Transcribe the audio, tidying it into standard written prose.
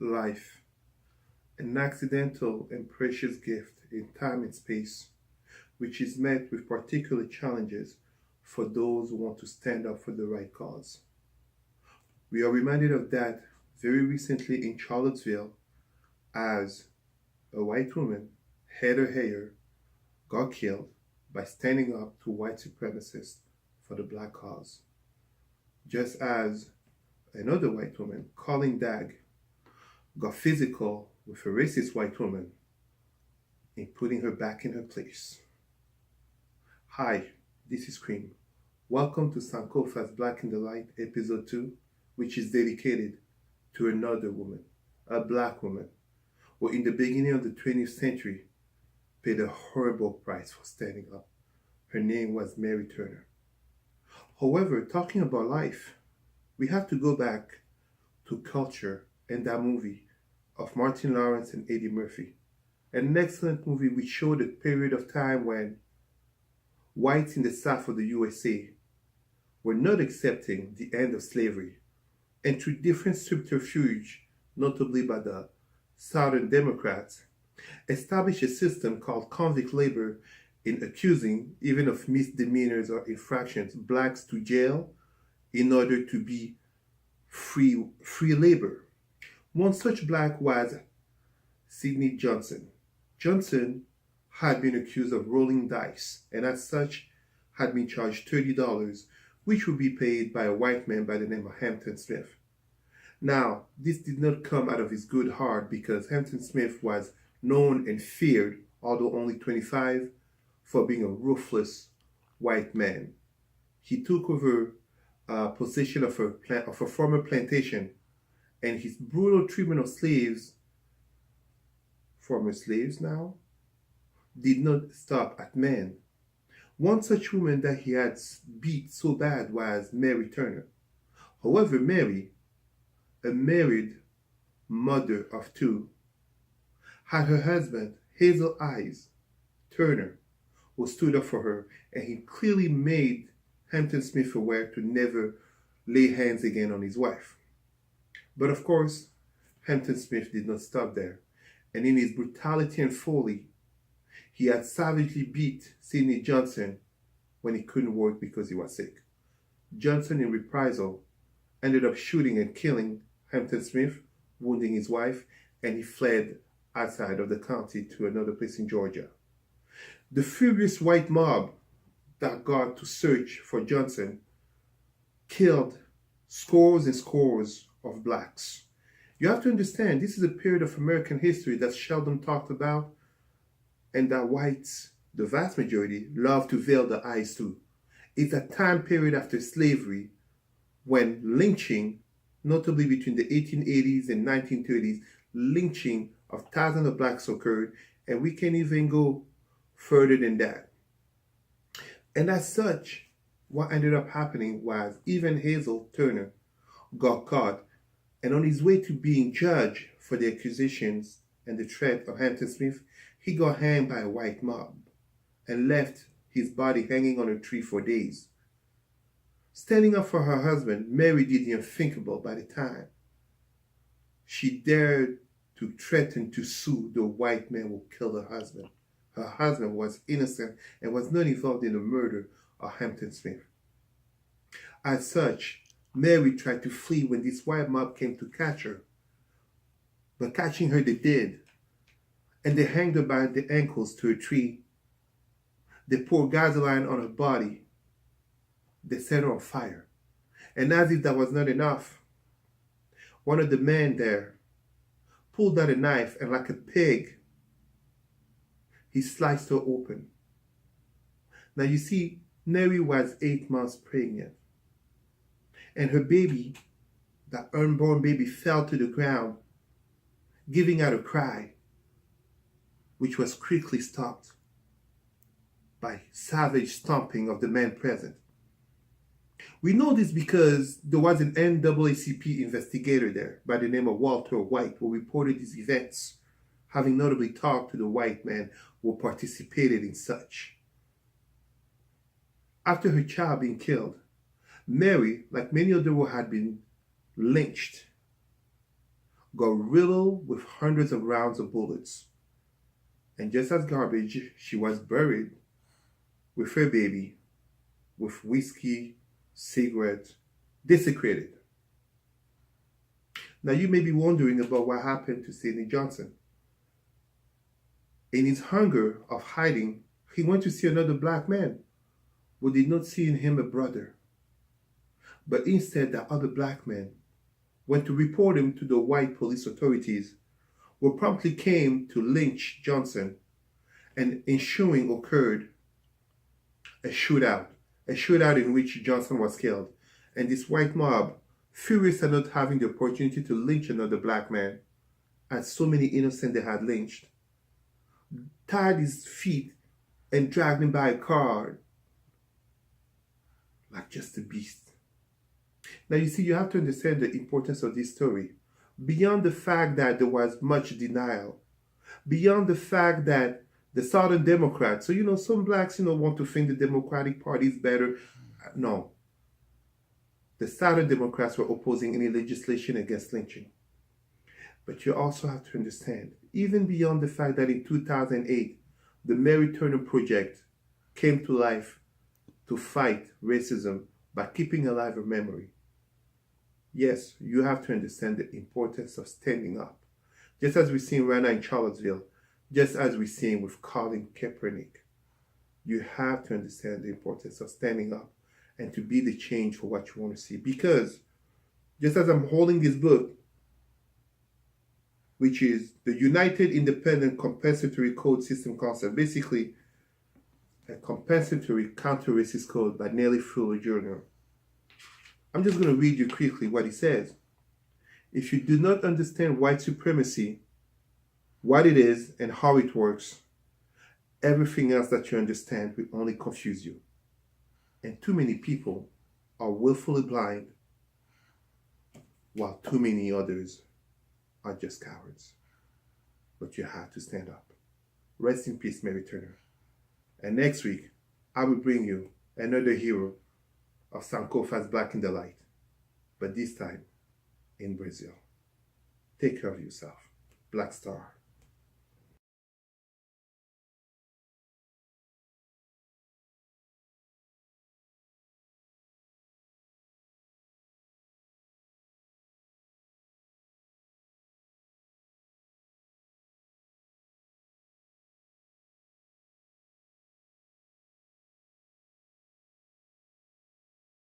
life, an accidental and precious gift in time and space, which is met with particular challenges for those who want to stand up for the right cause. We are reminded of that very recently in Charlottesville as a white woman, Heather Heyer, got killed by standing up to white supremacists for the black cause. Just as another white woman, Colin Kaepernick, got physical with a racist white woman in putting her back in her place. Hi, this is Cream. Welcome to SANKOFA's Black in the Light, Episode 2, which is dedicated to another woman, a black woman, who in the beginning of the 20th century paid a horrible price for standing up. Her name was Mary Turner. However, talking about life, we have to go back to culture and that movie of Martin Lawrence and Eddie Murphy. An excellent movie which showed a period of time when whites in the south of the USA were not accepting the end of slavery, and through different subterfuge, notably by the Southern Democrats, established a system called convict labor in accusing, even of misdemeanors or infractions, blacks to jail in order to be free labor. One such black was Sidney Johnson. Johnson had been accused of rolling dice and as such had been charged $30, which would be paid by a white man by the name of Hampton Smith. Now, this did not come out of his good heart because Hampton Smith was known and feared, although only 25, for being a ruthless white man. He took over possession of a former plantation, and his brutal treatment of slaves, former slaves now, did not stop at men. One such woman that he had beat so bad was Mary Turner. However, Mary, a married mother of two, had her husband, Hazel Eyes Turner, who stood up for her, and he clearly made Hampton Smith aware to never lay hands again on his wife. But of course, Hampton Smith did not stop there, and in his brutality and folly, he had savagely beat Sidney Johnson when he couldn't work because he was sick. Johnson, in reprisal, ended up shooting and killing Hampton Smith, wounding his wife, and he fled outside of the county to another place in Georgia. The furious white mob that got to search for Johnson killed scores and scores of blacks. You have to understand, this is a period of American history that seldom talked about, and that whites, the vast majority, love to veil their eyes to. It's a time period after slavery when lynching, notably between the 1880s and 1930s, lynching of thousands of blacks occurred, and we can even go further than that. And as such, what ended up happening was even Hazel Turner got caught, and on his way to being judged for the accusations and the threat of Hampton Smith, he got hanged by a white mob and left his body hanging on a tree for days. Standing up for her husband, Mary did the unthinkable by the time. She dared to threaten to sue the white man who killed her husband. Her husband was innocent and was not involved in the murder of Hampton Smith. As such, Mary tried to flee when this white mob came to catch her. But catching her, they did. And they hanged her by the ankles to a tree. They poured gasoline on her body. They set her on fire. And as if that was not enough, one of the men there pulled out a knife and like a pig, he sliced her open. Now you see, Mary was 8 months pregnant. And her baby, that unborn baby, fell to the ground, giving out a cry, which was quickly stopped by savage stomping of the men present. We know this because there was an NAACP investigator there by the name of Walter White who reported these events, having notably talked to the white men who participated in such. After her child being killed, Mary, like many others who had been lynched, got riddled with hundreds of rounds of bullets. And just as garbage, she was buried with her baby, with whiskey, cigarettes, desecrated. Now you may be wondering about what happened to Sidney Johnson. In his hunger of hiding, he went to see another black man who did not see in him a brother. But instead, the other black man went to report him to the white police authorities, who promptly came to lynch Johnson, and ensuing occurred a shootout in which Johnson was killed. And this white mob, furious at not having the opportunity to lynch another black man, as so many innocent they had lynched, tied his feet and dragged him by a car like just a beast. Now you see, you have to understand the importance of this story. Beyond the fact that there was much denial, beyond the fact that the Southern Democrats, so some blacks, want to think the Democratic Party is better. No. The Southern Democrats were opposing any legislation against lynching. But you also have to understand, even beyond the fact that in 2008, the Mary Turner Project came to life to fight racism by keeping alive a memory. Yes, you have to understand the importance of standing up. Just as we've seen right now in Charlottesville, just as we're seeing with Colin Kaepernick, you have to understand the importance of standing up and to be the change for what you want to see. Because just as I'm holding this book, which is the United Independent Compensatory Code System Concept, basically a compensatory counter-racist code by Nellie Fuller Jr. I'm just going to read you quickly what he says. If you do not understand white supremacy, what it is and how it works, everything else that you understand will only confuse you. And too many people are willfully blind, while too many others are just cowards. But you have to stand up. Rest in peace, Mary Turner. And next week, I will bring you another hero of SANKOFA's Black in the Light, but this time in Brazil. Take care of yourself. Black Star.